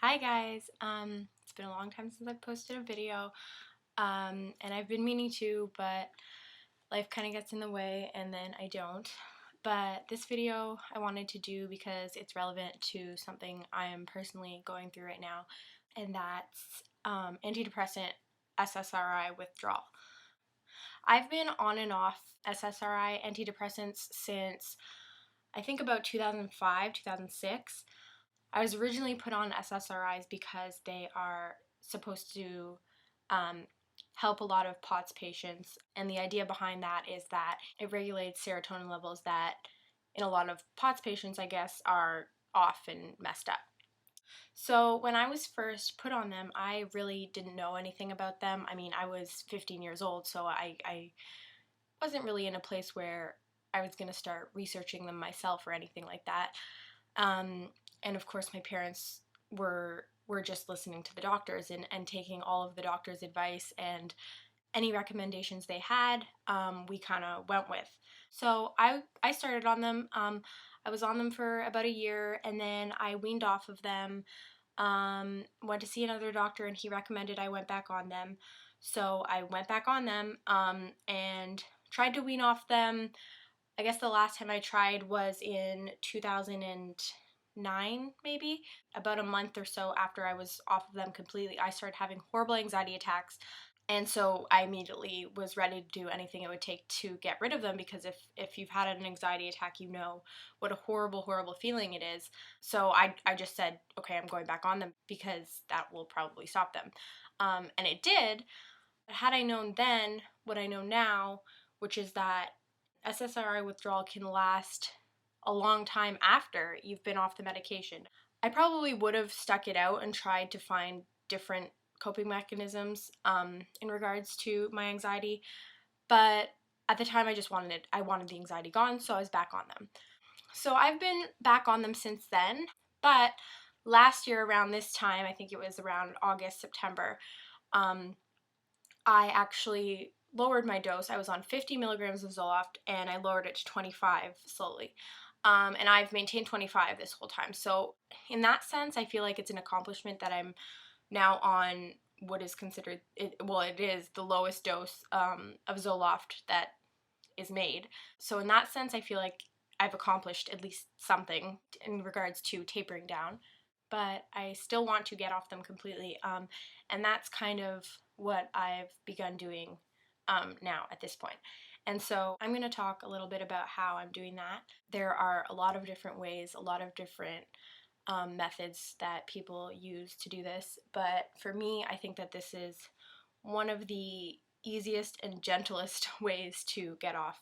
Hi guys, it's been a long time since I've posted a video, and I've been meaning to, but life kind of gets in the way and then I don't. But this video I wanted to do because it's relevant to something I am personally going through right now, and that's antidepressant SSRI withdrawal. I've been on and off SSRI antidepressants since I think about 2005, 2006. I was originally put on SSRIs because they are supposed to um, help a lot of POTS patients, and the idea behind that is that it regulates serotonin levels that in a lot of POTS patients, I guess, are off and messed up. So when I was first put on them, I really didn't know anything about them. I mean, I was 15 years old, so I wasn't really in a place where I was going to start researching them myself or anything like that. And of course, my parents were just listening to the doctors and taking all of the doctors' advice, and any recommendations they had, we kind of went with. So I started on them. I was on them for about a year, and then I weaned off of them. Went to see another doctor, and he recommended I went back on them. So I went back on them and tried to wean off them. I guess the last time I tried was in 2009, maybe. About a month or so after I was off of them completely, I started having horrible anxiety attacks. And so I immediately was ready to do anything it would take to get rid of them, because if you've had an anxiety attack, you know what a horrible, horrible feeling it is. So I just said, okay, I'm going back on them because that will probably stop them. And it did. Had I known then what I know now, which is that SSRI withdrawal can last a long time after you've been off the medication, I probably would have stuck it out and tried to find different coping mechanisms in regards to my anxiety. But at the time, I wanted the anxiety gone, so I was back on them. So I've been back on them since then. But last year around this time, I think it was around August, September, I actually lowered my dose. I was on 50 milligrams of Zoloft, and I lowered it to 25 slowly. And I've maintained 25 this whole time. So in that sense, I feel like it's an accomplishment that I'm now on what is considered, it is the lowest dose of Zoloft that is made. So in that sense, I feel like I've accomplished at least something in regards to tapering down. But I still want to get off them completely. And that's kind of what I've begun doing now at this point. And so I'm going to talk a little bit about how I'm doing that. There are a lot of different ways, a lot of different methods that people use to do this. But for me, I think that this is one of the easiest and gentlest ways to get off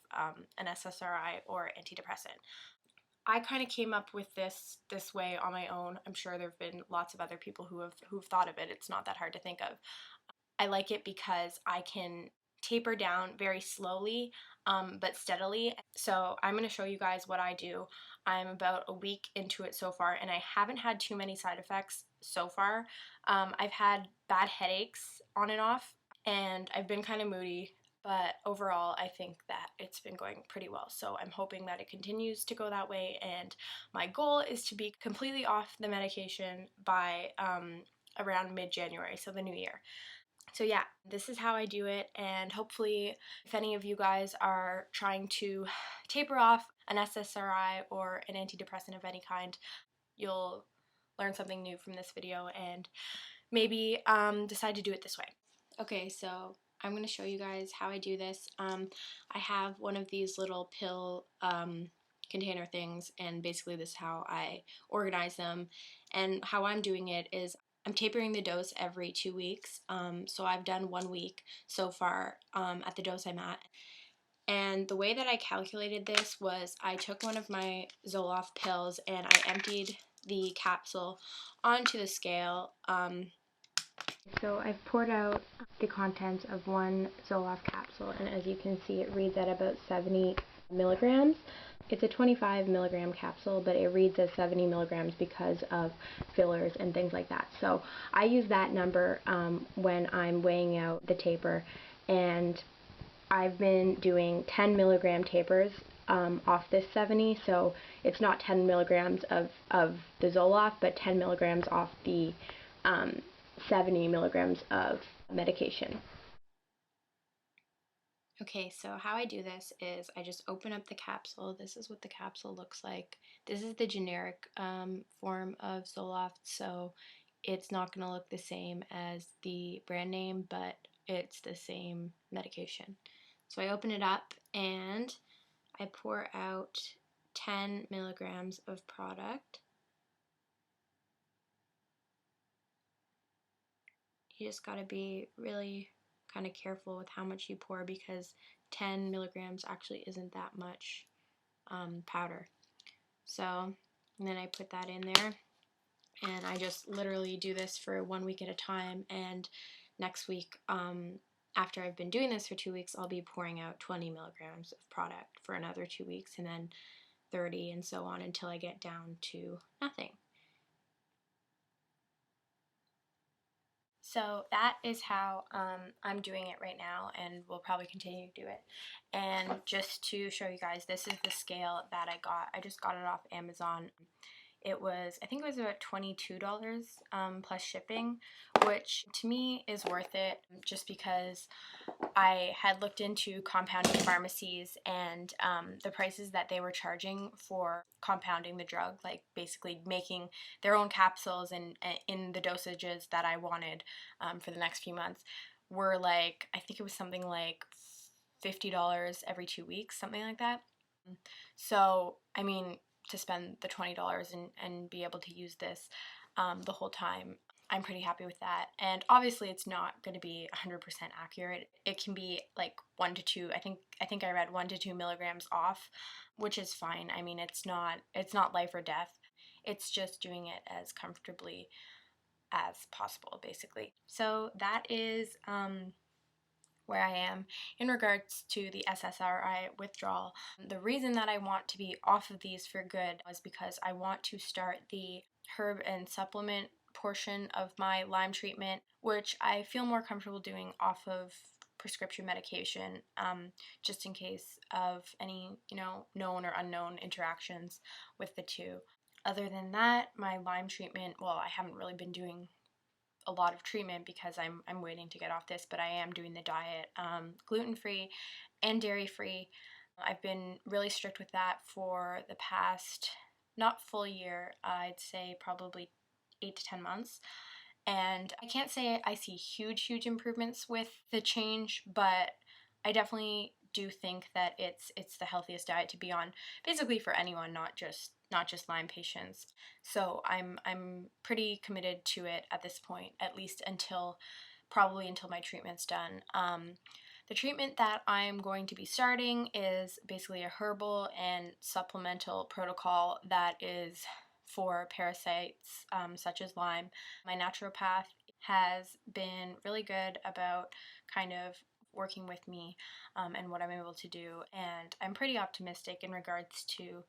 an SSRI or antidepressant. I kind of came up with this way on my own. I'm sure there have been lots of other people who've thought of it. It's not that hard to think of. I like it because I can taper down very slowly, but steadily. So I'm going to show you guys what I do. I'm about a week into it so far, and I haven't had too many side effects so far. I've had bad headaches on and off, and I've been kind of moody. But overall, I think that it's been going pretty well. So I'm hoping that it continues to go that way. And my goal is to be completely off the medication by around mid-January, so the new year. So yeah, this is how I do it, and hopefully if any of you guys are trying to taper off an SSRI or an antidepressant of any kind, you'll learn something new from this video and maybe decide to do it this way. Okay, so I'm going to show you guys how I do this. I have one of these little pill container things, and basically this is how I organize them. And how I'm doing it is I'm tapering the dose every 2 weeks. So I've done 1 week so far at the dose I'm at. And the way that I calculated this was I took one of my Zoloft pills and I emptied the capsule onto the scale. So I've poured out the contents of one Zoloft capsule, and as you can see, it reads at about 70 milligrams. It's a 25 milligram capsule, but it reads as 70 milligrams because of fillers and things like that. So I use that number when I'm weighing out the taper, and I've been doing 10 milligram tapers off this 70. So it's not 10 milligrams of the Zoloft, but 10 milligrams off the 70 milligrams of medication. Okay, so how I do this is I just open up the capsule. This is what the capsule looks like. This is the generic form of Zoloft, so it's not going to look the same as the brand name, but it's the same medication. So I open it up and I pour out 10 milligrams of product. You just got to be really kind of careful with how much you pour, because 10 milligrams actually isn't that much powder. So, and then I put that in there, and I just literally do this for 1 week at a time, and next week, after I've been doing this for 2 weeks, I'll be pouring out 20 milligrams of product for another 2 weeks, and then 30, and so on until I get down to nothing. So that is how I'm doing it right now, and will probably continue to do it. And just to show you guys, this is the scale that I got. I just got it off Amazon. It was, I think it was about $22 plus shipping, which to me is worth it, just because I had looked into compounding pharmacies, and the prices that they were charging for compounding the drug, like basically making their own capsules and in the dosages that I wanted for the next few months, were like, I think it was something like $50 every 2 weeks, something like that. So, I mean, to spend the $20 and be able to use this the whole time, I'm pretty happy with that. And obviously it's not going to be 100% accurate. It can be like 1 to 2, I think I read 1 to 2 milligrams off, which is fine. I mean, it's not life or death. It's just doing it as comfortably as possible, basically. So that is where I am in regards to the SSRI withdrawal. The reason that I want to be off of these for good is because I want to start the herb and supplement portion of my Lyme treatment, which I feel more comfortable doing off of prescription medication, just in case of any, known or unknown interactions with the two. Other than that, my Lyme treatment, well, I haven't really been doing a lot of treatment because I'm waiting to get off this, but I am doing the diet, gluten-free and dairy-free. I've been really strict with that for the past, not full year, I'd say probably 8 to 10 months. And I can't say I see huge improvements with the change, but I definitely do think that it's the healthiest diet to be on, basically for anyone, not just Lyme patients. So I'm pretty committed to it at this point, at least probably until my treatment's done. The treatment that I'm going to be starting is basically a herbal and supplemental protocol that is for parasites such as Lyme. My naturopath has been really good about kind of working with me and what I'm able to do, and I'm pretty optimistic in regards to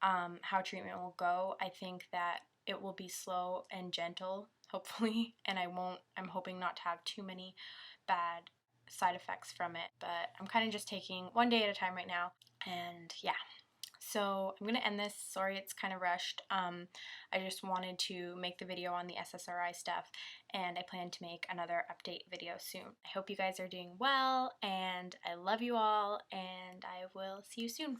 how treatment will go. I think that it will be slow and gentle, hopefully, and I'm hoping not to have too many bad side effects from it, but I'm kind of just taking one day at a time right now, and yeah. So I'm going to end this. Sorry it's kind of rushed. I just wanted to make the video on the SSRI stuff, and I plan to make another update video soon. I hope you guys are doing well, and I love you all, and I will see you soon.